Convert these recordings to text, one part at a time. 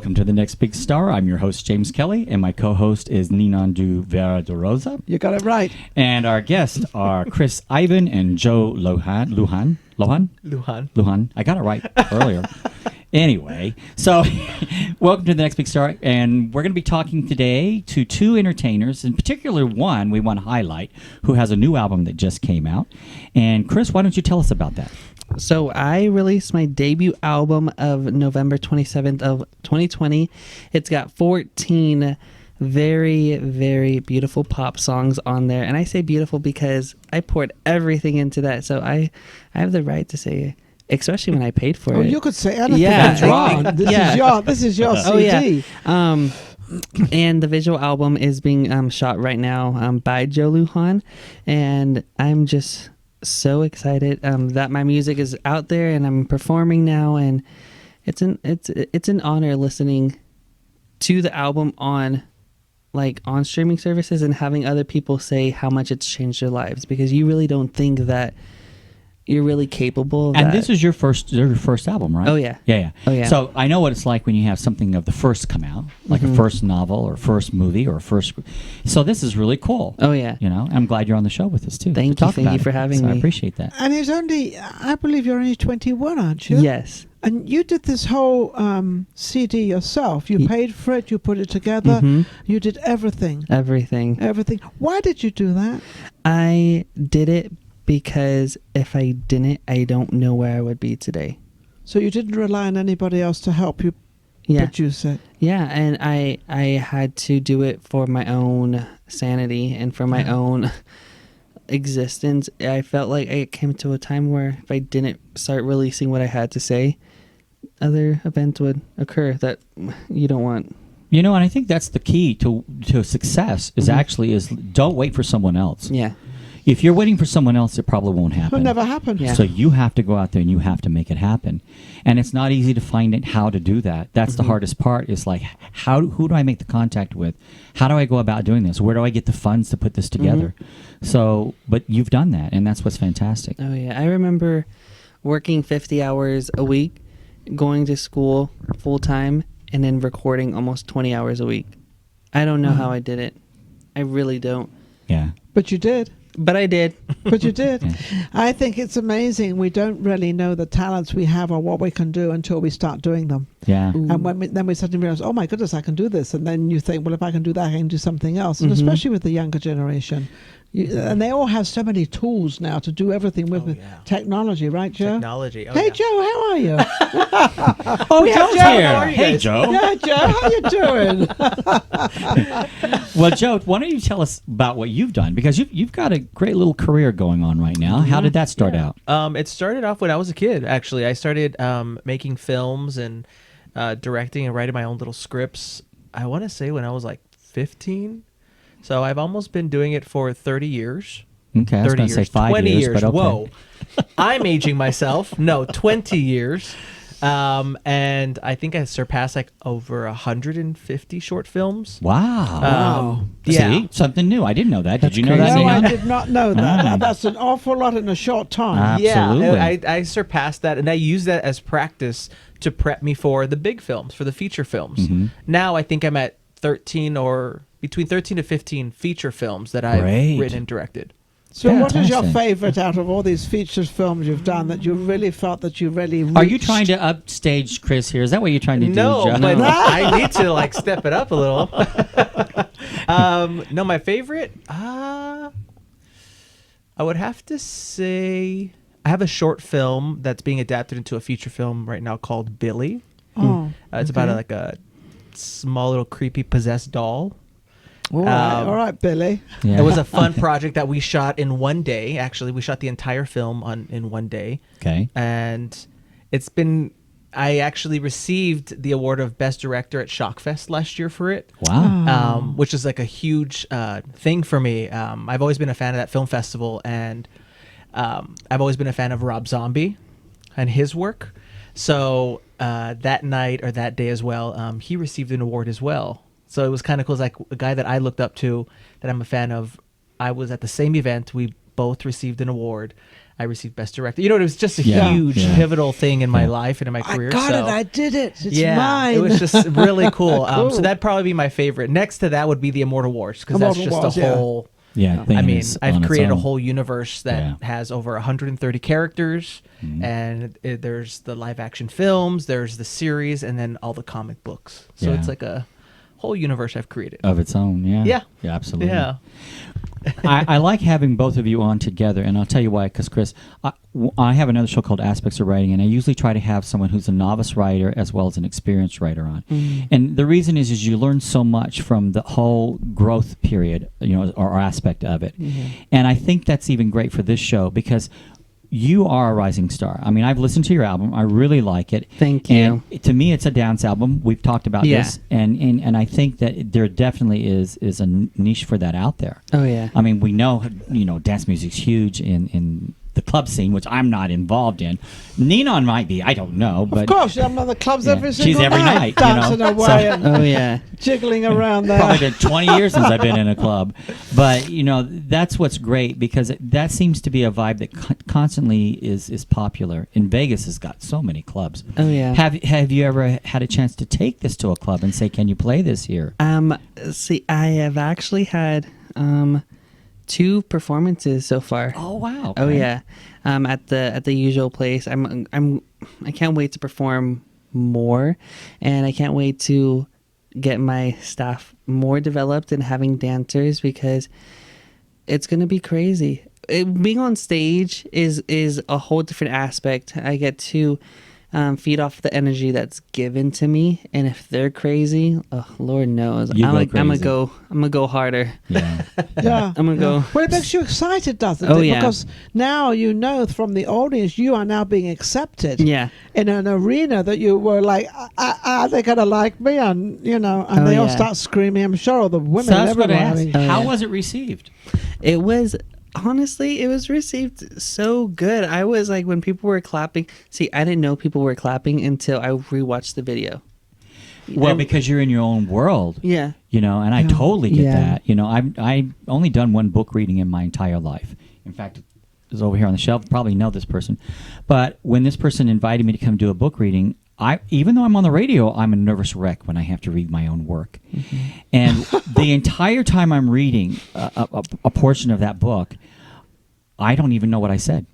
Welcome to The Next Big Star. I'm your host, James Kelly, and my co-host is Ninon du Vera de Rosa. You got it right. And our guests are Chris Ivan and Joe Lujan. I got it right earlier. Anyway, so welcome to The Next Big Star, and we're going to be talking today to two entertainers, in particular one we want to highlight, who has a new album that just came out. And Chris, why don't you tell us about that? So I released my debut album of November 27th of 2020. It's got 14 very, very beautiful pop songs on there. And I say beautiful because I poured everything into that. So I have the right to say, especially when I paid for it. Oh, you could say anything. Yeah. That's wrong. This is your CD. Oh, yeah. And the visual album is being shot right now by Joe Lujan. And I'm just so excited that my music is out there and I'm performing now, and it's an honor listening to the album on streaming services and having other people say how much it's changed their lives, because you really don't think that you're really capable of and that. This is your first album, right? Oh, yeah. Yeah. Oh, yeah. So I know what it's like when you have something of the first come out, like a first novel or first movie or first. So this is really cool. Oh, yeah. You know, I'm glad you're on the show with us too. Thank you for having me. I appreciate that. And he's only, I believe you're only 21, aren't you? Yes. And you did this whole CD yourself. You paid for it. You put it together. You did everything. Everything. Why did you do that? I did it because if I didn't, I don't know where I would be today. So you didn't rely on anybody else to help you produce it? Yeah, and I had to do it for my own sanity and for my own existence. I felt like I came to a time where if I didn't start releasing what I had to say, other events would occur that you don't want. You know, and I think that's the key to success is don't wait for someone else. Yeah. If you're waiting for someone else, it probably won't happen. It'll never happen. Yeah. So you have to go out there and you have to make it happen. And it's not easy to find it how to do that. That's the hardest part, is like, who do I make the contact with? How do I go about doing this? Where do I get the funds to put this together? So, but you've done that, and that's what's fantastic. Oh, yeah. I remember working 50 hours a week, going to school full time, and then recording almost 20 hours a week. I don't know how I did it. I really don't. Yeah. But you did. But I did. But you did. Yeah. I think it's amazing. We don't really know the talents we have or what we can do until we start doing them. Yeah. Ooh. And then we suddenly realize, oh my goodness, I can do this. And then you think, well, if I can do that, I can do something else. And especially with the younger generation. And they all have so many tools now to do everything with technology, right, Joe? Technology. Oh, Hey, yeah. Joe, how are you? Joe's Joe. here. How are you Hey, guys? Joe. Yeah, Joe, how you doing? Well, Joe, why don't you tell us about what you've done? Because you've got a great little career going on right now. How did that start out? It started off when I was a kid, actually. I started making films and directing and writing my own little scripts, I want to say when I was like 15. So I've almost been doing it for 30 years. Okay, I was 30 going to say years, 5 20 years, but okay. Whoa. I'm aging myself. No, 20 years. And I think I surpassed like over 150 short films. Wow. Yeah. See, something new. I didn't know that. Did you know crazy. that, No, I Ninon? did not know that. That's an awful lot in a short time. Absolutely. Yeah, I surpassed that, and I use that as practice to prep me for the big films, for the feature films. Now I think I'm at 13 or between 13 to 15 feature films that I've Great. written and directed. So what is your Fantastic. favorite out of all these features films you've done that you really felt that you really reached? Are you trying to upstage Chris here? Is that what you're trying to do, No, Joe? but I need to like step it up a little. No, my favorite, I would have to say I have a short film that's being adapted into a feature film right now called Billy. Oh, It's about a small little creepy possessed doll. all right, Billy. Yeah. It was a fun project that we shot in one day. Actually, we shot the entire film in one day. Okay. And I actually received the award of Best Director at Shockfest last year for it. Wow. Which is like a huge thing for me. I've always been a fan of that film festival, and I've always been a fan of Rob Zombie and his work. So that night or that day as well, he received an award as well. So it was kind of cool. It's like a guy that I looked up to, that I'm a fan of. I was at the same event. We both received an award. I received Best Director. It was just a Yeah. huge, Yeah. pivotal thing in my life and in my I career. got so. it. I did it. It's Yeah, mine. it was just really cool. Cool. So that'd probably be my favorite. Next to that would be the Immortal Wars, because that's Immortal just Wars, a whole. Yeah, I mean, is I've on its created a own. whole universe that Yeah. has over 130 characters, and there's the live action films, there's the series, and then all the comic books. So Yeah. it's like a whole universe I've created. of its own. Yeah, Yeah. yeah, absolutely. Yeah. I like having both of you on together, and I'll tell you why. Because Chris, I have another show called Aspects of Writing, and I usually try to have someone who's a novice writer as well as an experienced writer on. And the reason is you learn so much from the whole growth period, or aspect of it. And I think that's even great for this show because you are a rising star. I mean, I've listened to your album. I really like it. Thank you. And to me, it's a dance album. We've talked about Yeah. this, and I think that there definitely is a niche for that out there. Oh yeah. I mean, we know, dance music's huge in the club scene, which I'm not involved in. Ninon might be, I don't know. But of course, I'm at the clubs Yeah. every She's single every night, dancing away So- and Oh yeah. jiggling around probably there. been 20 years since I've been in a club. But, that's what's great because that seems to be a vibe that constantly is popular. In Vegas has got so many clubs. Oh yeah. Have you ever had a chance to take this to a club and say, can you play this here? See, I have actually had 2 performances so far. Oh, wow. Oh Okay. yeah, at the usual place. I can't wait to perform more, and I can't wait to get my staff more developed and having dancers because it's gonna be crazy. Being on stage is a whole different aspect. I get to feed off the energy that's given to me, and if they're crazy, oh Lord knows, You I'm go gonna crazy. go harder. Yeah. Yeah. I'm gonna go. Well, it makes you excited, doesn't Oh, it? yeah. Because now from the audience, you are now being accepted Yeah. in an arena that you were like, are they going to like me? And, and Oh, they all yeah. start screaming. I'm sure all the women So I and was going to everyone. ask, I mean, how yeah. was it received? It was honestly, it was received so good. I was like, when people were clapping. See, I didn't know people were clapping until I rewatched the video. Well, because you're in your own world. Yeah. And I totally get Yeah. that. I've only done one book reading in my entire life. In fact, it's over here on the shelf. Probably know this person, but when this person invited me to come do a book reading, even though I'm on the radio, I'm a nervous wreck when I have to read my own work. And the entire time I'm reading a portion of that book, I don't even know what I said.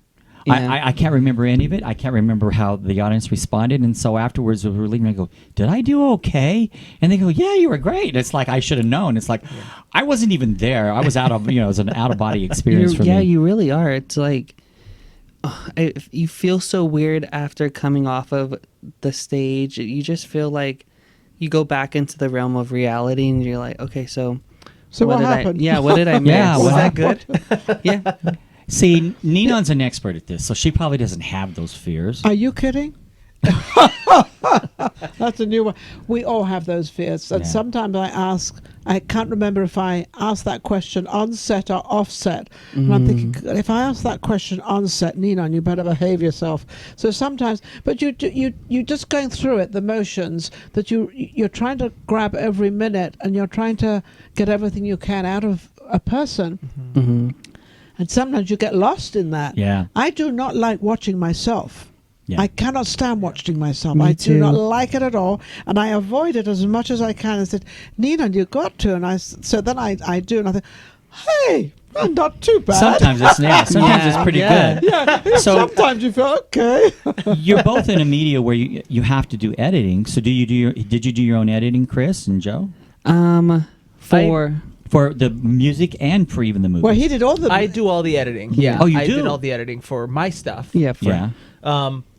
Yeah. I can't remember any of it. I can't remember how the audience responded. And so afterwards, we were leaving, I go, did I do okay? And they go, yeah, you were great. It's like, I should have known. It's like, I wasn't even there. I was out of, it was an out-of-body experience for me. You really are. It's like you feel so weird after coming off of the stage. You just feel like you go back into the realm of reality, and you're like, okay, so what did happened? what did I miss? Yeah, Was what that good? Yeah. See, Ninon's an expert at this, so she probably doesn't have those fears. Are you kidding? That's a new one. We all have those fears. And Yeah. sometimes I can't remember if I asked that question on set or off set. And I'm thinking, if I ask that question on set, Ninon, you better behave yourself. So sometimes, but you just going through it, the motions, that you're trying to grab every minute and you're trying to get everything you can out of a person. Mm-hmm. And sometimes you get lost in that. Yeah. I do not like watching myself. Yeah. I cannot stand watching myself. Me I do too. not like it at all, and I avoid it as much as I can. I said, Ninon, you got to, and so then I do, and I think, hey, I'm not too bad. Sometimes it's pretty Yeah. good. yeah. So- Sometimes you feel okay. You're both in a media where you have to do editing. So did you do your own editing, Chris and Joe? For the music and for even the movies? Well, he did all the. I do all the editing. Yeah. Oh, you I do? did all the editing for my stuff. Yeah. Yeah.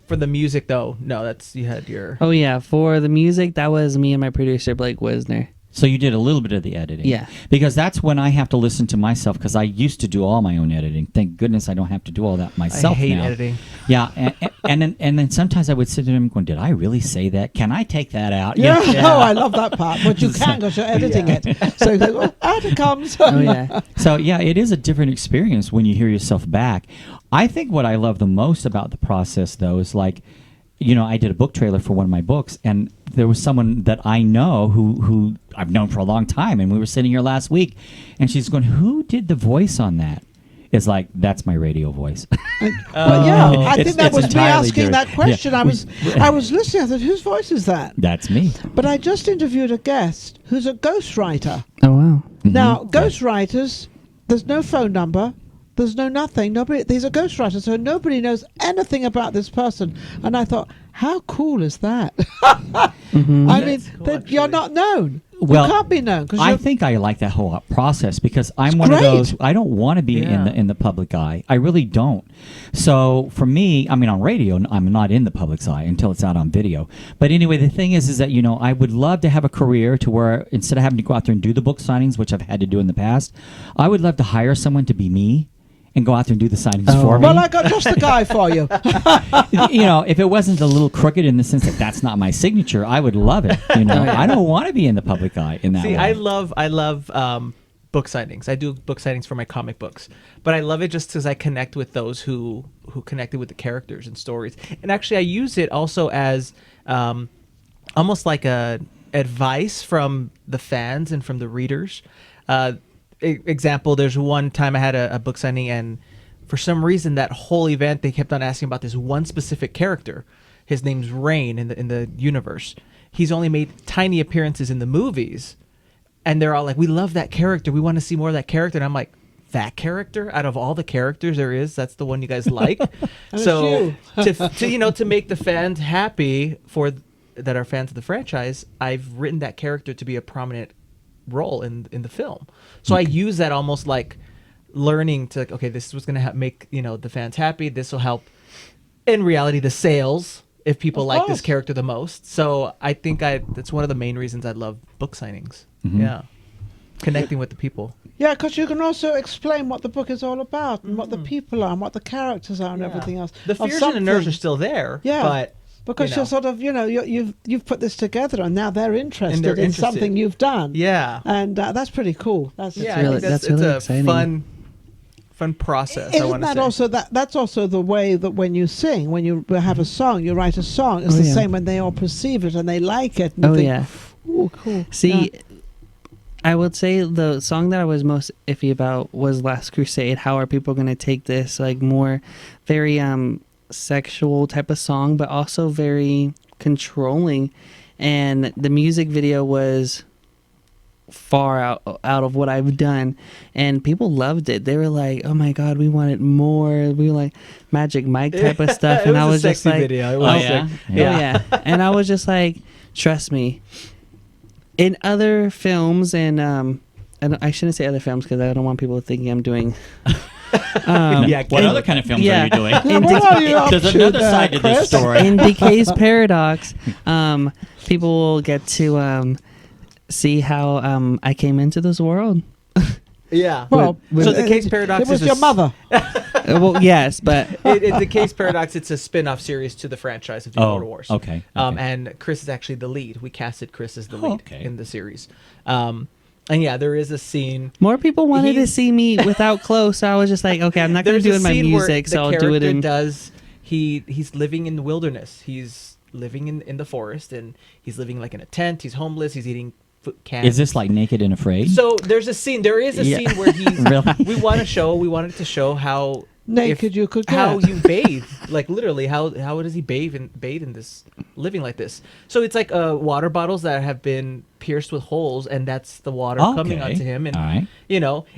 For the music, though, no, you had your. Oh yeah. For the music, that was me and my producer Blake Wisner. So you did a little bit of the editing. Yeah. Because that's when I have to listen to myself because I used to do all my own editing. Thank goodness I don't have to do all that myself I hate now. editing. Yeah, and then sometimes I would sit there and going, did I really say that? Can I take that out? Yeah. You know? Oh, I love that part, but you can't because you're editing it. So you go, oh, out it comes. Oh yeah. So yeah, it is a different experience when you hear yourself back. I think what I love the most about the process, though, is like, I did a book trailer for one of my books, and there was someone that I know who I've known for a long time, and we were sitting here last week, and she's going, "Who did the voice on that?" is like, that's my radio voice. Well, yeah, I think that it's was me entirely asking that different. question. Yeah. I was listening. I thought, whose voice is that? That's me. But I just interviewed a guest who's a ghostwriter. Oh wow. Now, ghostwriters, there's no phone number. There's no nothing. Nobody. These are ghostwriters, so nobody knows anything about this person. And I thought, how cool is that? I mean, That's cool, that you're actually. not known. Well, you can't be known because I think I like that whole process because I'm It's one great. of those. I don't want to be in the public eye. I really don't. So for me, I mean, on radio, I'm not in the public's eye until it's out on video. But anyway, the thing is that I would love to have a career to where instead of having to go out there and do the book signings, which I've had to do in the past, I would love to hire someone to be me and go out there and do the signings for me. well, I got just the guy for you. If it wasn't a little crooked in the sense that that's not my signature, I would love it. I don't want to be in the public eye in that See, way. I love book signings. I do book signings for my comic books, but I love it just because I connect with those who connected with the characters and stories. And actually, I use it also as almost like a advice from the fans and from the readers. Example, there's one time I had a book signing, and for some reason that whole event they kept on asking about this one specific character. His name's Rain in the universe. He's only made tiny appearances in the movies, and they're all like, we love that character, we want to see more of that character. And I'm like, that character out of all the characters there is, that's the one you guys like. So to make the fans happy that are fans of the franchise, I've written that character to be a prominent role in the film. So I use that almost like learning to, okay, this is what's going to make the fans happy. This will help in reality the sales if people like this character the most. So I think that's one of the main reasons I love book signings. Yeah, connecting with the people. Yeah, because you can also explain what the book is all about and what the people are and what the characters are and everything else. The Of fears and the nerves something. are still there. Yeah. But Because you're sort of, you've put this together, and now they're interested in interested. something you've done. Yeah. And that's pretty cool. That's Yeah, really- I think that's it's really a exciting. fun process. I Isn't want to that say. also that's also the way that when you sing, when you have a song, you write a song. It's Oh, the yeah. same when they all perceive it and they like it. And Oh think, yeah. Ooh, cool. See, Yeah. I would say the song that I was most iffy about was Last Crusade. How are people going to take this like more very sexual type of song, but also very controlling? And the music video was far out of what I've done, and people loved it. They were like, "Oh my god, we wanted more." We were like Magic Mike type of stuff, and I was just like, video. It Oh, was yeah? sick. Oh yeah. And I was just like, trust me. In other films, and I shouldn't say other films because I don't want people thinking I'm doing. Yeah, What other kind of films yeah. are you doing? In, What are you up There's to another there, side to this Chris? story. in Decay's Paradox, people will get to see how I came into this world. Yeah. Well, so the Case Paradox It was is your mother. Well, yes, but The Case Paradox, it's a spin-off series to the franchise of the Immortal Wars. Okay. And Chris is actually the lead. We casted Chris as the lead okay. in the series. And yeah, there is a scene. more people wanted to He's- see me without clothes, so I was just like, okay, I'm not going to There's do it a in my scene where music, the so I'll do it character in. does. He's living in the wilderness. He's living in the forest, and he's living like in a tent. He's homeless. He's eating cans. Is this like Naked and Afraid? So there's a scene. There is a Yeah. scene where he's. Really? We wanted to show how Naked you could how get. you bathe, like literally how does he bathe in this living like this. So it's like water bottles that have been pierced with holes, and that's the water coming Okay. onto him. And All right.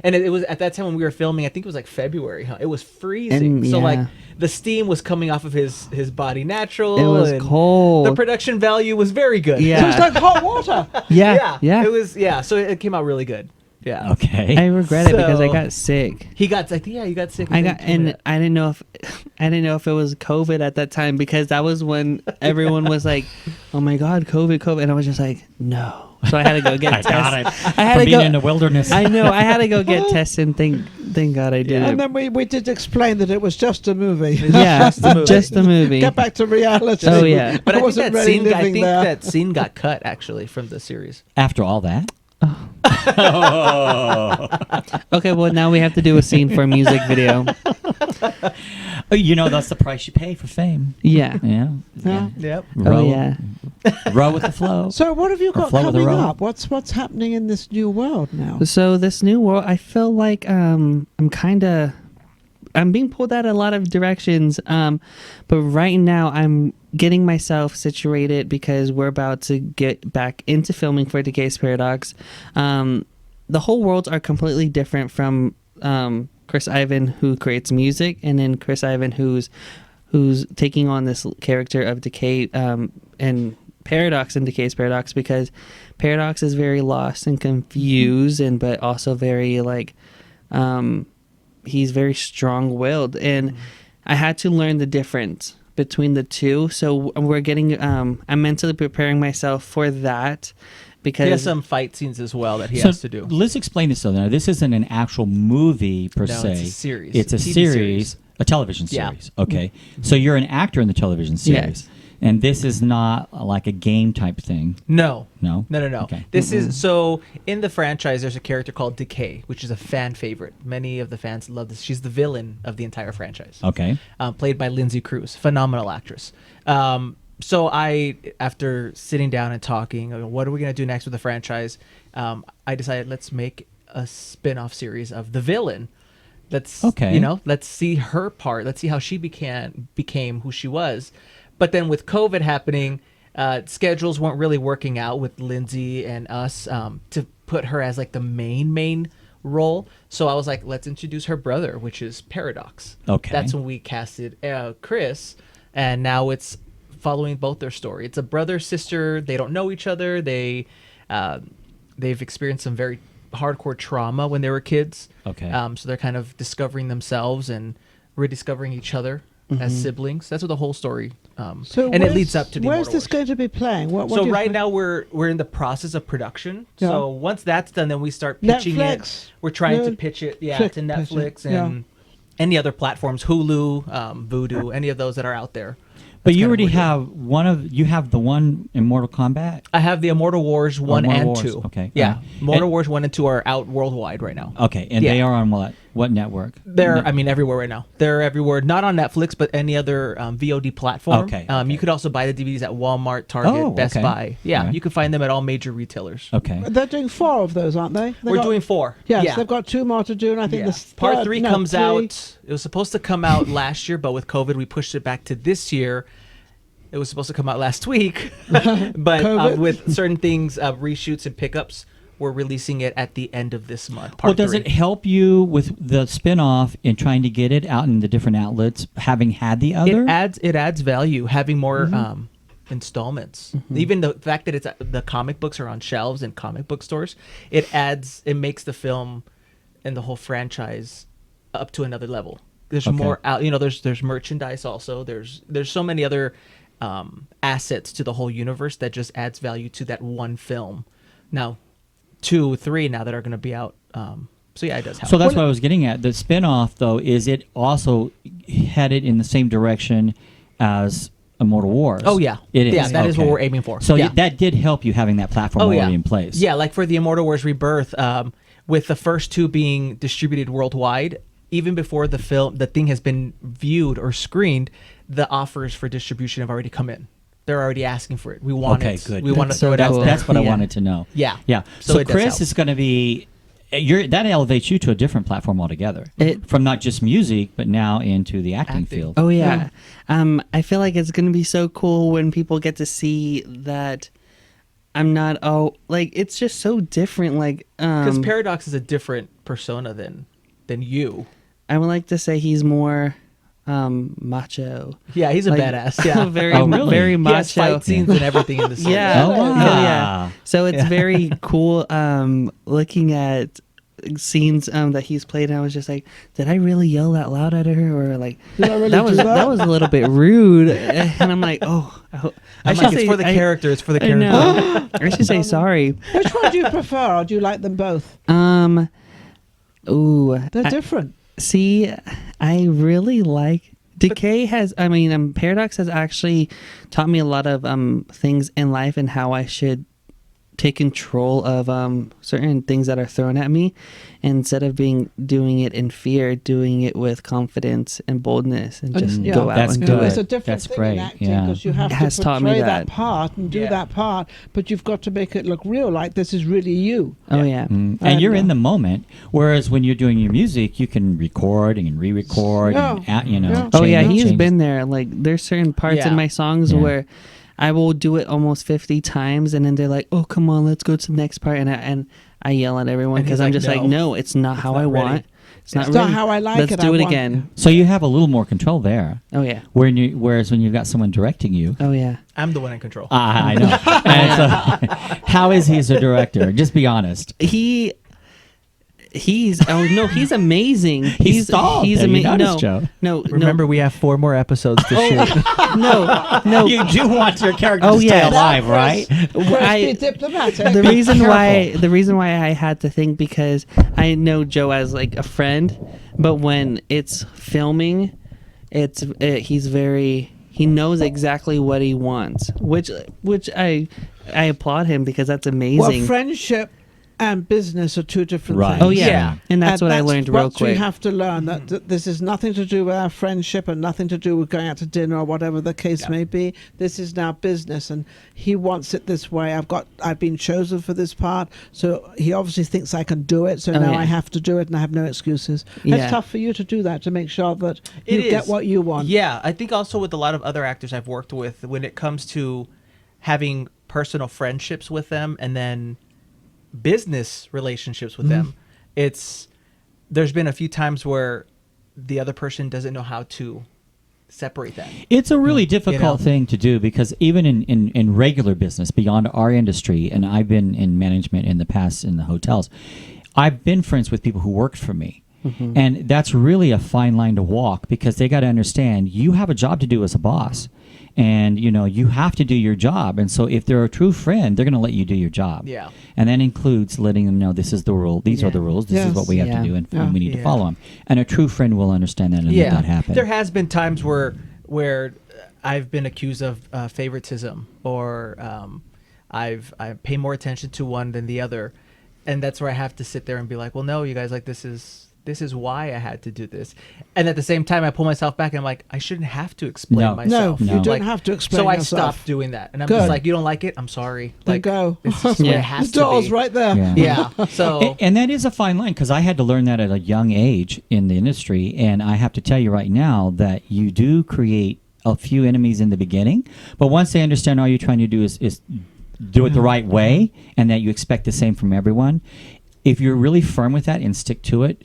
and it was at that time when we were filming, I think it was like February, huh? It was freezing. And, so yeah. like the steam was coming off of his body natural. It was and cold. The production value was very good. So Yeah. it's like hot water. Yeah. It was so it came out really good. Yeah. Okay. I regret it because I So- got sick. He got you got sick. I didn't know if it was COVID at that time, because that was when everyone was like, "Oh my God, COVID," and I was just like, "No." So I had to go get I got tested. it. I had From to being go. in the wilderness. I know. I had to go get tested. Thank God I did And it. then we did explain that it was just a movie. Yeah, just the movie. Get back to reality. Oh, yeah. But I think wasn't that really scene. I living think there. that scene got cut actually from the series. After all that? Okay, well now we have to do a scene for a music video. That's the price you pay for fame. Yeah. Yeah. Yeah. Yep. Row, Oh yeah. row with the flow. So what have you got flow with the coming rope. up? What's happening in this new world now? So this new world, I feel like I'm kind of I'm being pulled out a lot of directions. But right now I'm getting myself situated because we're about to get back into filming for Decay's Paradox. The whole worlds are completely different from Chris Ivan, who creates music, and then Chris Ivan, who's taking on this character of Decay and Paradox in Decay's Paradox, because Paradox is very lost and confused, but also very he's very strong-willed, and I had to learn the difference between the two. So we're getting I'm mentally preparing myself for that, because he has some fight scenes as well that he has to do. Let's explain this though. Now, this isn't an actual movie per se. It's a series. It's a series, a television series. Okay, so you're an actor in the television series. Yes. And this is not like a game type thing. No. No? No. Okay. This is, so in the franchise, there's a character called Decay, which is a fan favorite. Many of the fans love this. She's the villain of the entire franchise. Okay. Played by Lindsay Cruz, phenomenal actress. So I, after sitting down and talking, what are we going to do next with the franchise? I decided, let's make a spin-off series of the villain. Let's, let's see her part. Let's see how she became who she was. But then with COVID happening, schedules weren't really working out with Lindsay and us to put her as like the main role. So I was like, let's introduce her brother, which is Paradox. Okay. That's when we casted Chris, and now it's following both their story. It's a brother sister. They don't know each other. They've experienced some very hardcore trauma when they were kids. Okay. So they're kind of discovering themselves and rediscovering each other as siblings. That's what the whole story. And it leads up to the where's Immortal this Wars. going to be playing? What So do you right think? now we're in the process of production. Yeah. So once that's done, then we start pitching Netflix? it. We're trying Yeah. to pitch it, to Pitch it, Netflix yeah. and any other platforms, Hulu, Vudu, any of those that are out there. But That's you kind of already have you have the one in Mortal Kombat? I have the Immortal Wars 1 Immortal and Wars, 2. okay. Yeah. And- Mortal Wars 1 and 2 are out worldwide right now. Okay, and Yeah. they are on what network? They're, everywhere right now. They're everywhere. Not on Netflix, but any other VOD platform. Okay, You could also buy the DVDs at Walmart, Target, Best okay. Buy. Yeah, All right. you can find them at all major retailers. Okay. They're doing 4 of those, aren't they? We're doing 4. Yes, yeah. they've got 2 more to do, and I think Yeah. this Part 3 comes 3. out. It was supposed to come out last year, but with COVID, we pushed it back to this year. It was supposed to come out last week, but COVID. with certain things, reshoots and pickups, we're releasing it at the end of this month. Well, does 3. it help you with the spin-off in trying to get it out in the different outlets, having had the other? It adds value having more installments. Even the fact that the comic books are on shelves in comic book stores, it makes the film and the whole franchise up to another level. There's Okay. more out. There's merchandise also. There's so many other assets to the whole universe that just adds value to that one film. Now, 2, 3 now that are going to be out. So yeah, it does help. So that's what I was getting at. The spin-off, though, is it also headed in the same direction as Immortal Wars? Oh yeah, It is. Yeah, that is what Okay. we're aiming for. So yeah. that did help you having that platform already in place. Yeah, like for the Immortal Wars Rebirth, with the first 2 being distributed worldwide, even before the thing has been viewed or screened, the offers for distribution have already come in. They're already asking for it. We want Okay, it. good. We want to That's throw so it out cool. there. That's what I Yeah. wanted to know. Yeah. Yeah. So So it does Chris help. is going to be... that elevates you to a different platform altogether. From not just music, but now into the acting field. Oh yeah. I feel like it's gonna be so cool when people get to see that I'm not it's just so different. Like Because Paradox is a different persona than you. I would like to say he's more macho. Yeah, he's a Like, badass. Yeah, very Oh, really? very He macho. has fight scenes and everything in the series. Yeah. Oh, wow. Yeah. So it's very cool looking at scenes that he's played, and I was just like, did I really yell that loud at her, or like Did I really that was do that? that was a little bit rude, and I'm like, oh, I should It's say for the character. It's for the I character. know. I should say sorry. Which one do you prefer, or do you like them both? Ooh, They're different. see, I really like Decay Paradox has actually taught me a lot of things in life and how I should take control of certain things that are thrown at me, instead of doing it in fear, doing it with confidence and boldness, and just go out that's and good. do It's it. a different That's thing great, in acting yeah. because you have It has to taught me portray that that. part and do that part, but you've got to make it look real, like this is really you. Oh yeah. And you're in the moment, whereas when you're doing your music, you can record and re-record and Oh yeah, change- he's change- been there. Like there's certain parts in my songs Yeah. where I will do it almost 50 times, and then they're like, "Oh, come on, let's go to the next part," and I yell at everyone And because he's I'm like, just like, "No, "No, it's not how I not ready." want. It's not It's not ready. how I like Let's it. do I it want- again." So you have a little more control there. Oh yeah. Whereas when you've got someone directing you, Oh yeah. I'm the one in control. I know. And so, how is he as a director? Just be honest. He's he's amazing. He's stalled he's there. You amazing. noticed, Joe. No, Remember, we have 4 more episodes to shoot. no. You do want your character Oh, to stay yeah. alive, right? Be diplomatic. the Be reason careful. why I had to think, because I know Joe as like a friend, but when it's filming, he knows exactly what he wants, which I applaud him, because that's amazing. Well, friendship and business are two different Right. things. Oh yeah. Yeah. And that's what I learned real what quick. you have to learn, that this is nothing to do with our friendship and nothing to do with going out to dinner or whatever the case may be. This is now business, and he wants it this way. I've been chosen for this part, so he obviously thinks I can do it. So now yeah. I have to do it, and I have no excuses. Yeah. It's tough for you to do that, to make sure that you It get is. what you want. Yeah, I think also with a lot of other actors I've worked with, when it comes to having personal friendships with them and then business relationships with them, there's been a few times where the other person doesn't know how to separate that. It's a really difficult know? thing to do, because even in regular business beyond our industry, and I've been in management in the past in the hotels, I've been friends with people who worked for me. And that's really a fine line to walk, because they got to understand you have a job to do as a boss. And you have to do your job, and so if they're a true friend, they're going to let you do your job. Yeah. And that includes letting them know this is the rule, these are the rules, this is what we have to do, and we need to follow them. And a true friend will understand that and let that happen. There has been times where I've been accused of favoritism, or I pay more attention to one than the other, and that's where I have to sit there and be like, well, no, you guys, like this is why I had to do this. And at the same time, I pull myself back and I'm like, I shouldn't have to explain myself. No, you don't Like, have to explain So I yourself. stopped doing that. And I'm Good. just like, you don't like it? I'm sorry. Then Like, go. It's just the way Yeah. it has The door's to be. right there. Yeah. Yeah. So And that is a fine line, because I had to learn that at a young age in the industry. And I have to tell you right now that you do create a few enemies in the beginning, but once they understand all you're trying to do is do it the right way, and that you expect the same from everyone, if you're really firm with that and stick to it,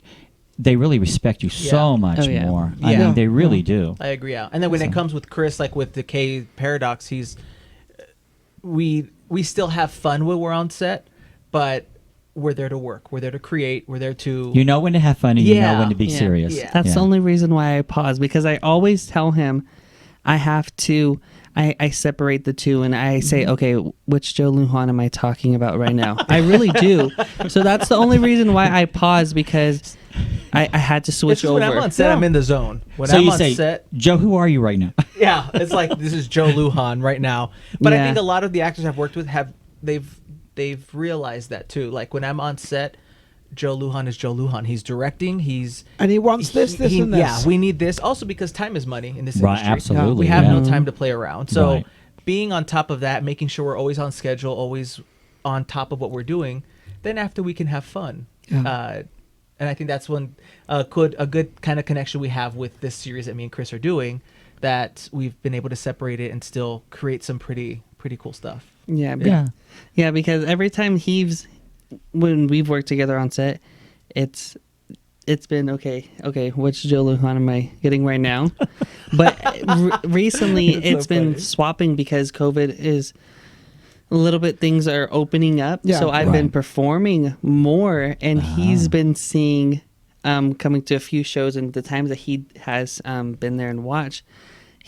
they really respect you so much Oh, yeah. more. I Yeah. mean, they really do. I agree. Yeah. And then when it comes with Chris, like with the K Paradox, we still have fun when we're on set, but we're there to work. We're there to create. We're there to. You know when to have fun, and you know Yeah. when to be Yeah. serious. Yeah. That's the only reason why I pause, because I always tell him I have to. I separate the two, and I say, okay, which Joe Lujan am I talking about right now? I really do. So that's the only reason why I pause, because I had to switch It's just over. when I'm on set, I'm in the zone. When So I'm you on say, set, Joe, who are you right now? yeah, it's like this is Joe Lujan right now. But I Yeah. think a lot of the actors I've worked with they've realized that too. Like when I'm on set, Joe Lujan is Joe Lujan. He's directing. And he wants this, and this. Yeah, we need this. Also because time is money in this Right, industry. absolutely, We have yeah. no time to play around. So Right. being on top of that, making sure we're always on schedule, always on top of what we're doing, then after we can have fun. Yeah. And I think that's when a good kind of connection we have with this series that me and Chris are doing, that we've been able to separate it and still create some pretty cool stuff. Yeah, Yeah. yeah. Because every time when we've worked together on set, it's been okay. Which Joe Lujan am I getting right now? But recently, it's been funny. swapping, because COVID is a little bit. Things are opening up, Yeah. so I've been Right. performing more, and he's been seeing, coming to a few shows, and the times that he has been there and watched.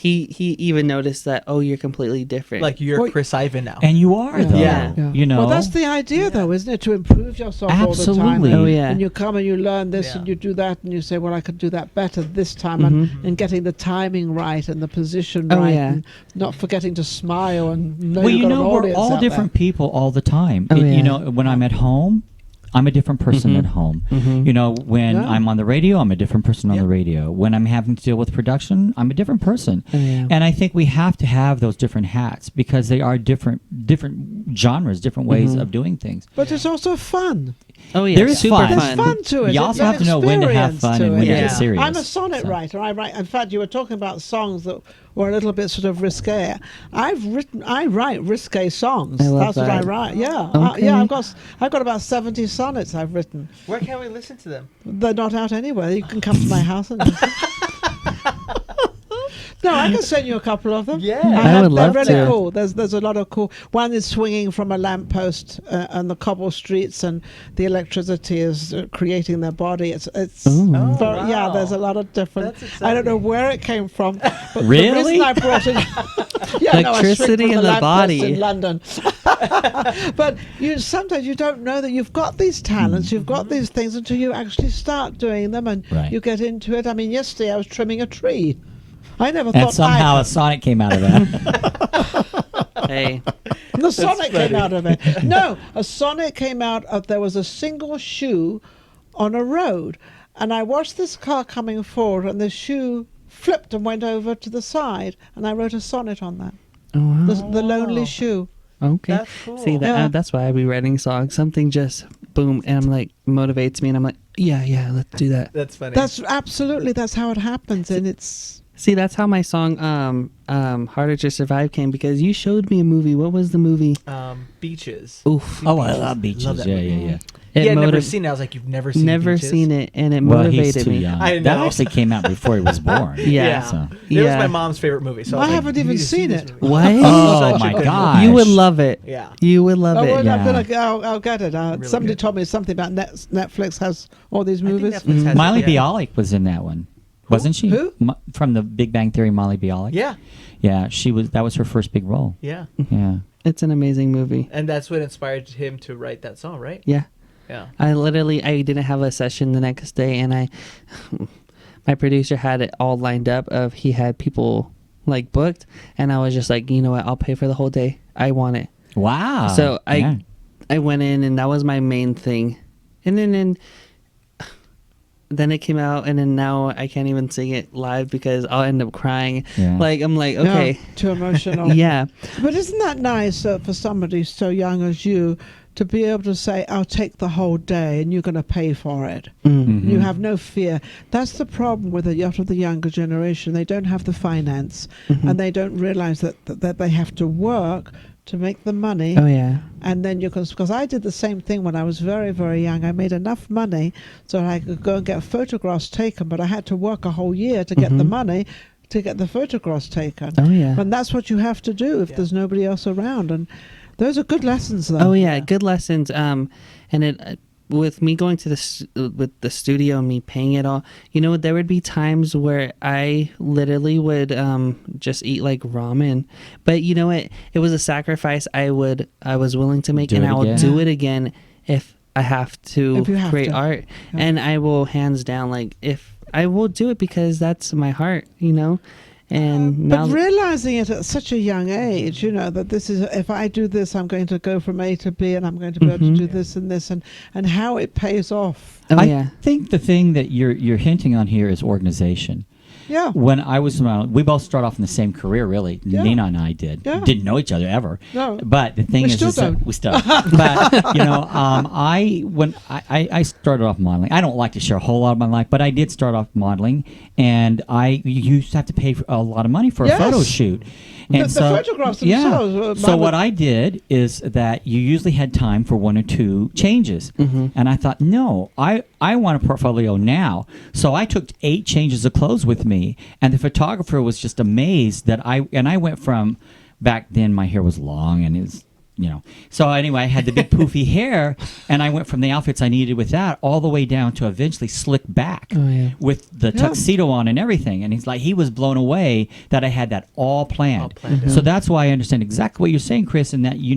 he even noticed that. Oh, you're completely different. Like you're Well, Chris Ivan now. And you are, though. Yeah. You know. Well, that's the idea, though, isn't it? To improve yourself all the time. Absolutely. Oh, yeah. And you come and you learn this Yeah. and you do that and you say, well, I could do that better this time, and getting the timing right and the position Oh, right, yeah. and not forgetting to smile and know Well, you've you got an know, we're audience all out different people all the time. Oh, yeah. You know, when I'm at home, I'm a different person at home. You know, when Yeah. I'm on the radio, I'm a different person on Yep. the radio. When I'm having to deal with production, I'm a different person. Oh, yeah. And I think we have to have those different hats because they are different genres, different ways of doing things. But it's also fun. oh yeah, There is super fun. There's fun to it. You It's also an have to know when to have experience fun to and when it. to Yeah. get serious. I'm a sonnet writer. I write. In fact, you were talking about songs that were a little bit sort of risque. I write risque songs. I love That's what I that. write. Yeah, Okay. yeah. I've got about 70 sonnets I've written. Where can we listen to them? They're not out anywhere. You can come to my house and. No, I can send you a couple of them. Yeah. I would love they're really to. cool. There's a lot of cool. One is swinging from a lamppost on the cobble streets, and the electricity is creating their body. It's Ooh. Oh, very, yeah. wow. There's a lot of different. That's I don't know exciting. where it came from, but Really? the reason I brought it. Yeah, no, I swing Electricity from in the lamppost body. in London. But sometimes you don't know that you've got these talents, you've got these things until you actually start doing them, and Right. you get into it. I mean, yesterday I was trimming a tree. I never And thought somehow a sonnet came out of that. Hey, the sonnet came funny. out of it. No, a sonnet came out of there was a single shoe on a road, and I watched this car coming forward, and the shoe flipped and went over to the side, and I wrote a sonnet on that. oh wow. The lonely wow. shoe. Okay. That's cool. See that? Yeah. That's why I be writing songs. Something just boom, and I'm like motivates me, and I'm like, yeah, let's do that. That's funny. That's how it happens, and it's. See, that's how my song "Harder to Survive" came, because you showed me a movie. What was the movie? Beaches. Oof. Oh, I love beaches. Love that Yeah, movie. yeah. It Yeah, never motiv- seen it. I was like, you've never seen Never Beaches? seen it, and it Well, motivated he's too me. young. I That know. actually came out before he was born. Yeah. So. It was Yeah. my mom's favorite movie. So I, I was like, haven't you even need to see seen this it. movie. What? Oh Such a my good god! You would love it. Yeah. You would love Oh, it. well, Yeah. I'm I'll get it. Really Somebody good. told me something about Netflix has all these I think movies. Netflix has Miley it, yeah. Bialik was in that one, wasn't she? Who? From the Big Bang Theory, Molly Bialik. Yeah. Yeah, she was. That was her first big role. Yeah. Yeah. It's an amazing movie. And that's what inspired him to write that song, right? Yeah. Yeah. I didn't have a session the next day, and my producer had it all lined up of he had people like booked, and I was just like, you know what, I'll pay for the whole day. I want it. Wow. So Yeah. I went in, and that was my main thing, and then it came out, and then now I can't even sing it live because I'll end up crying. Yeah. Like I'm like, Yeah, okay, too emotional. yeah, But isn't that nice for somebody so young as you to be able to say, I'll take the whole day and you're going to pay for it? Mhm. You have no fear. That's the problem with a lot of the younger generation. They don't have the finance, and they don't realize that they have to work to make the money. oh yeah, And then you can, because I did the same thing when I was very, very young. I made enough money so I could go and get photographs taken, but I had to work a whole year to get the money to get the photographs taken. oh yeah. And that's what you have to do if Yeah. there's nobody else around. And those are good lessons, though. Oh yeah, good lessons. And it with me going to with the studio and me paying it all. You know, there would be times where I literally would just eat like ramen. But you know what? It was a sacrifice I was willing to make, Do and it I will again. do it again if I have to If you have create to. art. Yeah. And I will hands down, like, if I will do it because that's my heart. You know. And now But realizing it at such a young age, you know, that this is, if I do this, I'm going to go from A to B, and I'm going to be able to do this and this, and how it pays off. oh I yeah. think the thing that you're hinting on here is organization. Yeah. When I was around, we both started off in the same career, really. Yeah. Nina and I did. Yeah. Didn't know each other ever. No. But the thing We is, still that don't. we still. But you know, I started off modeling. I don't like to share a whole lot of my life, but I did start off modeling, and you used to have to pay for a lot of money for Yes. a photo shoot. The And so, photographs themselves were So what mine. I did is that you usually had time for one or two changes, and I thought, no, I want a portfolio now. So I took 8 changes of clothes with me, and the photographer was just amazed that I went from, back then my hair was long and it was So anyway, I had the big poofy hair, and I went from the outfits I needed with that all the way down to eventually slick back with the tuxedo on and everything. And he was blown away that I had that all planned. So that's why I understand exactly what you're saying, Chris, and that, you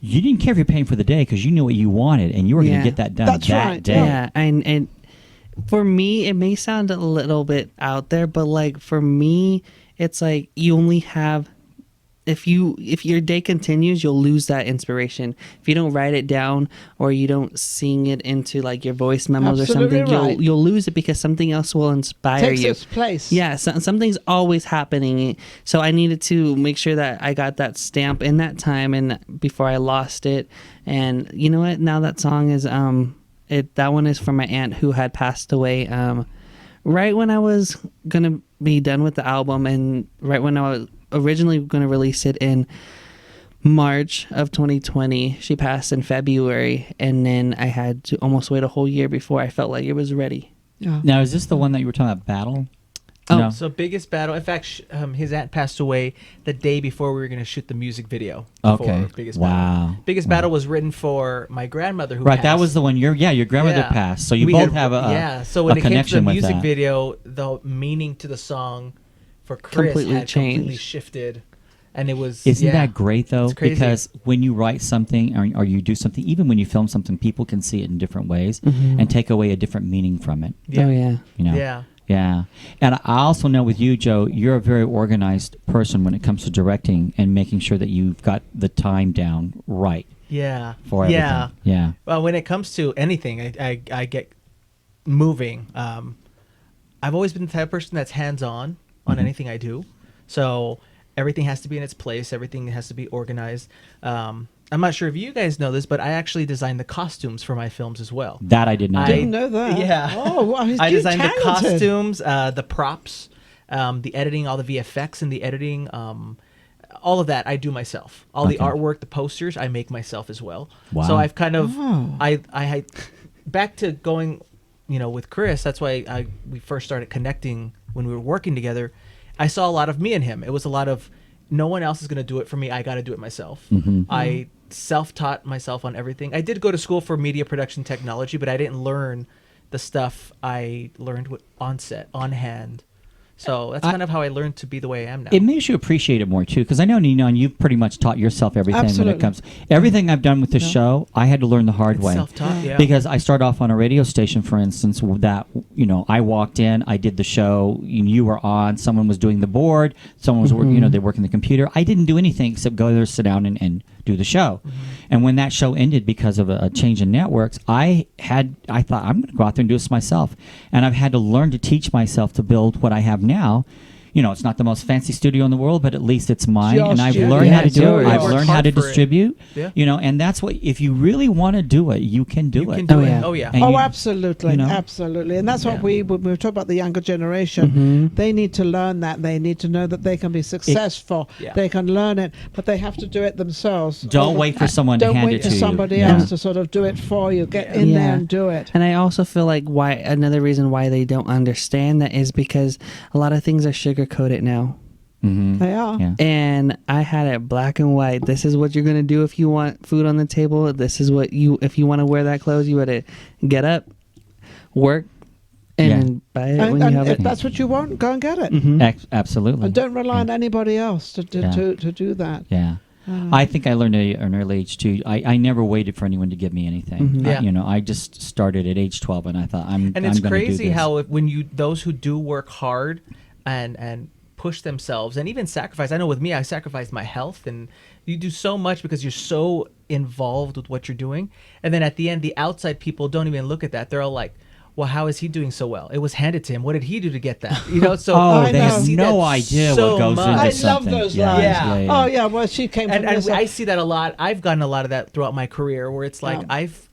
didn't care if you're paying for the day because you knew what you wanted and you were going to get that done that day. Yeah, and for me, it may sound a little bit out there, but like for me, it's like you only have, if your day continues, you'll lose that inspiration. If you don't write it down or you don't sing it into like your voice memos or something, you'll lose it because something else will inspire you. Takes its place. Yeah, something's always happening. So I needed to make sure that I got that stamp in that time and before I lost it. And you know what? Now that song is that one is from my aunt who had passed away right when I was gonna be done with the album, and right when I was originally going to release it in March of 2020. She passed in February, and then I had to almost wait a whole year before I felt like it was ready. Yeah. Now, is this the one that you were talking about, Battle? Oh, No. So Biggest Battle. In fact, his aunt passed away the day before we were going to shoot the music video. Okay. For Biggest Wow. Battle. Biggest Battle was written for my grandmother who Right, passed. that was the one. Your grandmother Yeah. passed, so you We both had- have a So when a it came to the connection with music that. video, the meaning to the song for Chris Completely had completely changed. shifted, and it was. Isn't that great though? It's crazy. Because when you write something or you do something, even when you film something, people can see it in different ways and take away a different meaning from it. Yeah. Oh, yeah. Yeah. Yeah. And I also know with you, Joe, you're a very organized person when it comes to directing and making sure that you've got the time down right Yeah. for everything. Yeah. Yeah. Well, when it comes to anything, I get moving. I've always been the type of person that's hands-on on anything I do. So everything has to be in its place. Everything has to be organized. I'm not sure if you guys know this, but I actually designed the costumes for my films as well. That I did not. Didn't know that. Yeah. Oh, wow, I designed the talented. costumes, the props, the editing, all the VFX and the editing, all of that I do myself. All the Okay. artwork, the posters, I make myself as well. Wow. So I've kind of, Oh. I back to going, with Chris. That's why we first started connecting when we were working together. I saw a lot of me in him. It was a lot of, no one else is going to do it for me. I got to do it myself. I self-taught myself on everything. I did go to school for media production technology, but I didn't learn the stuff I learned on set, on hand. So that's kind of how I learned to be the way I am now. It makes you appreciate it more too, because I know, Ninon, you've pretty much taught yourself everything when Absolutely. it comes. Everything I've done with the show, I had to learn the hard way. Self-taught, yeah. Because I started off on a radio station, for instance, that I walked in, I did the show, and you were on. Someone was doing the board, someone was they're working the computer. I didn't do anything except go there, sit down, and do the show. And when that show ended because of a change in networks, I thought I'm going to go out there and do this myself, and I've had to learn to teach myself to build what I have now. It's not the most fancy studio in the world, but at least it's mine, Yours, and I've yeah. learned Yeah, how to it's do it. yours. I've Worked learned how hard to for it. distribute. Yeah. And that's what, if you really want to do it, you can do You it. can do Oh, it. yeah. Oh, yeah. And Oh, you- absolutely, absolutely, and that's what when we talk about the younger generation. They need to learn that. They need to know that they can be successful. Yeah. They can learn it, but they have to do it themselves. Don't wait for someone to Don't hand wait it for to you. somebody Yeah. else to sort of do it for you. Get in there and do it. And I also feel like another reason why they don't understand that is because a lot of things are sugar coated now. They are. Yeah. And I had it black and white. This is what you're gonna do if you want food on the table. This is what if you want to wear that clothes, you gotta get up, work, and Yeah. then buy it And, when you and have if it. that's what you want, go and get it. Absolutely. And don't rely on anybody else to Yeah. do that. Yeah. I think I learned at an early age too. I never waited for anyone to give me anything. Yeah. I just started at age 12, and I thought And I'm it's gonna do crazy this. how when those who do work hard and push themselves and even sacrifice. I know with me, I sacrificed my health, and you do so much because you're so involved with what you're doing. And then at the end, the outside people don't even look at that. They're all like, well, how is he doing so well? It was handed to him. What did he do to get that? So Oh, I they know. have see no that idea so what goes much. into I love something. those Yeah, lines. Yeah. Oh yeah, well she came from and this. I see that a lot. I've gotten a lot of that throughout my career, where it's like Yeah. I've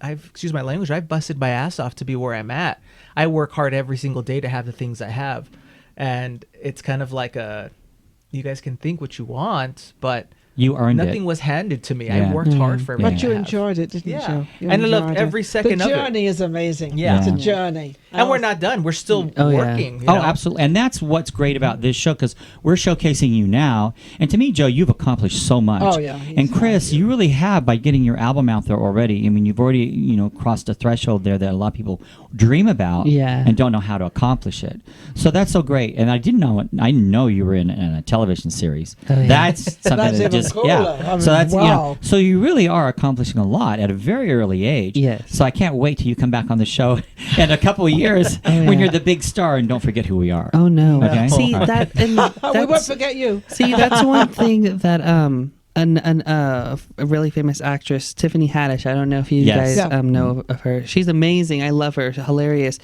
excuse my language, I've busted my ass off to be where I'm at. I work hard every single day to have the things I have, and it's kind of like you guys can think what you want, but You earned Nothing it. was handed to me. Yeah. I worked hard for everything. But you I have. enjoyed it, didn't Yeah. you? You And I loved enjoyed every it. second the of it. journey is amazing. Yeah. It's a Yeah. journey. And we're not done. We're still Oh, yeah. working. you Oh, know? absolutely. And that's what's great about this show, because we're showcasing you now. And to me, Joe, you've accomplished so much. Oh, yeah. And Chris, you really have by getting your album out there already. I mean, you've already, crossed a threshold there that a lot of people dream about Yeah. and don't know how to accomplish it. So that's so great. And I didn't know you were in a television series. Oh, yeah. That's something That's that even just cooler. yeah. I mean, So that's wow. so you really are accomplishing a lot at a very early age. Yes. So I can't wait till you come back on the show in a couple of years when yeah. you're the big star, and don't forget who we are. Oh no! Okay. See All right. that, and We won't that's, forget you. see that's one thing that a really famous actress, Tiffany Haddish. I don't know if you Yes. guys Yeah. know of her. She's amazing. I love her. She's hilarious.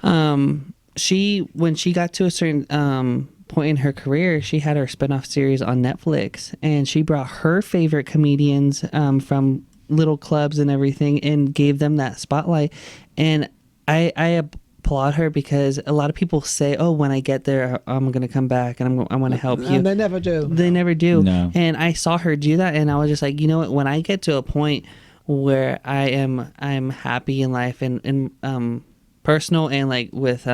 When she got to a certain point in her career, she had her spinoff series on Netflix, and she brought her favorite comedians from little clubs and everything, and gave them that spotlight. And I applaud her, because a lot of people say, "Oh, when I get there, I'm gonna come back and I want to help you." And they never do. They never do. No. And I saw her do that, and I was just like, you know what? When I get to a point where I'm happy in life and personal and like with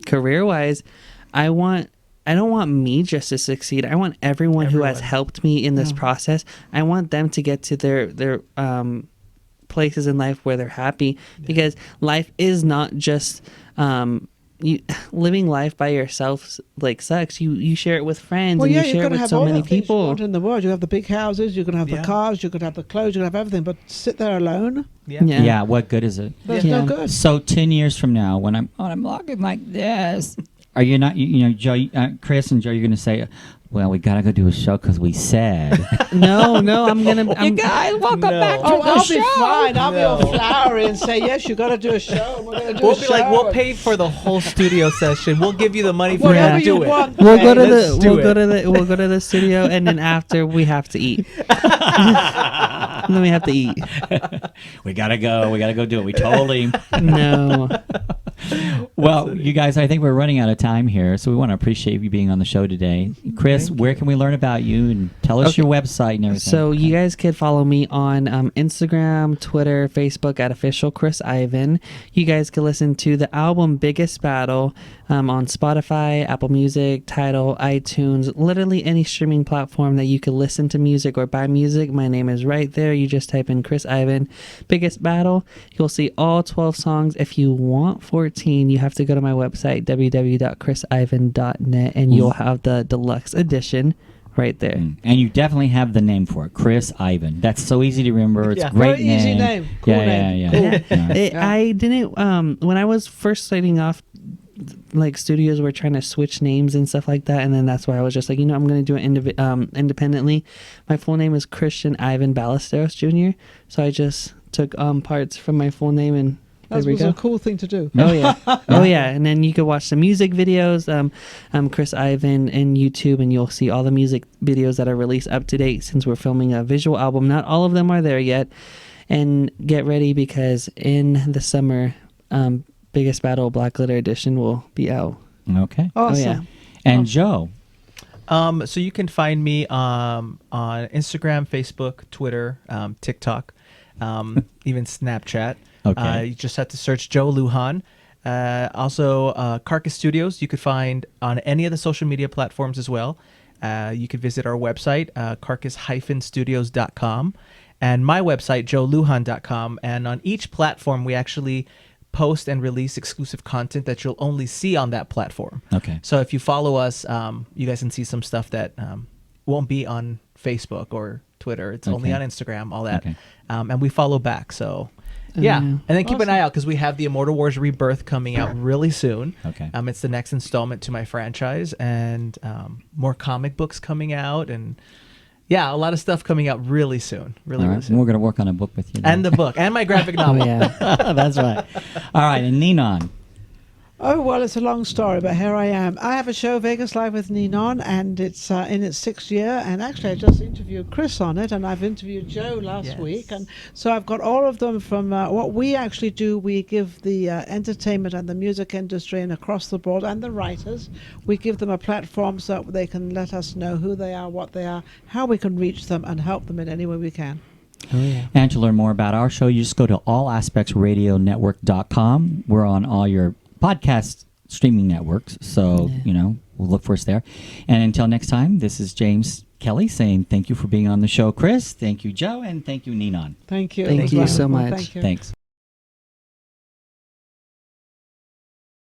career wise, I don't want me just to succeed. I want everyone who has helped me in this process. I want them to get to their places in life where they're happy, because life is not just living life by yourself like sucks. You share it with friends, Well, and yeah, you you're share it going to with have so all many the things you people. want in the world. You have the big houses, you can have the Yeah. cars, you can have the clothes, you can have everything. But sit there alone, Yeah. Yeah. Yeah, what good is it? there's Yeah. no good. So 10 years from now, when I'm looking like this, are you not? Joe, Chris, and Joe, you're going to say, "Well, we gotta go do a show because we said." No, I'm gonna. You guys, welcome back to Oh, the I'll show. be fine. I'll be No. all flowery and say, yes, you got to do a show. And we're going to do We'll a be show. like, we'll pay for the whole studio session. We'll give you the money for Whatever you to you do it. want. We'll go to Let's do it. we'll go to the studio, and then after we have to eat. And then we have to eat. We gotta go. We gotta go do it. We told him. No. Well, you guys, I think we're running out of time here, so we want to appreciate you being on the show today. Chris, where can we learn about you, and tell us Okay. your website and everything? So you guys could follow me on Instagram, Twitter, Facebook at official Chris Ivan. You guys can listen to the album Biggest Battle on Spotify, Apple Music, Tidal, iTunes, literally any streaming platform that you could listen to music or buy music. My name is right there. You just type in Chris Ivan Biggest Battle. You'll see all 12 songs. If you want 14, you have to go to my website, www.chrisivan.net, and you'll have the deluxe edition right there. And you definitely have the name for it, Chris Ivan. That's so easy to remember. It's Yeah. a great Very easy name. Cool yeah, name. yeah, Cool. yeah. Yeah. I didn't when I was first starting off, like studios were trying to switch names and stuff like that, and then that's why I was just like, I'm going to do it independently. My full name is Christian Ivan Ballesteros Jr., so I just took parts from my full name, and there That we was go. a cool thing to do. Oh yeah, oh yeah, and then you could watch the music videos. Chris Ivan and YouTube, and you'll see all the music videos that are released up to date. Since we're filming a visual album, not all of them are there yet. And get ready, because in the summer, Biggest Battle Black Glitter Edition will be out. Okay. Awesome. Oh yeah. And Joe, So you can find me on Instagram, Facebook, Twitter, TikTok, even Snapchat. Okay. You just have to search Joe Lujan. Also, Carcass Studios, you could find on any of the social media platforms as well. You could visit our website, carcass-studios.com, and my website, joelujan.com. And on each platform, we actually post and release exclusive content that you'll only see on that platform. Okay. So if you follow us, you guys can see some stuff that won't be on Facebook or Twitter. It's only Okay. on Instagram, all that. Okay. And we follow back. So yeah. Yeah. And then keep an Awesome. eye out, because we have the Immortal Wars Rebirth coming out really soon. Okay. It's the next installment to my franchise, and more comic books coming out, and yeah, a lot of stuff coming out really soon. Really, All really right. soon. We're going to work on a book with you. then. And the book and my graphic Oh novel. yeah. That's right. All right. And Ninon. Oh, well, it's a long story, but here I am. I have a show, Vegas Live with Ninon, and it's in its 6th year. And actually, I just interviewed Chris on it, and I've interviewed Joe last week. And so I've got all of them from what we actually do. We give the entertainment and the music industry and across the board, and the writers, we give them a platform so they can let us know who they are, what they are, how we can reach them, and help them in any way we can. Oh, yeah. And to learn more about our show, you just go to allaspectsradionetwork.com. We're on all your podcast streaming networks, so we'll look for us there. And until next time, this is James Kelly saying thank you for being on the show, Chris. Thank you, Joe, and thank you, Ninon. Thank you. Thank you so much. Thank you. Thanks.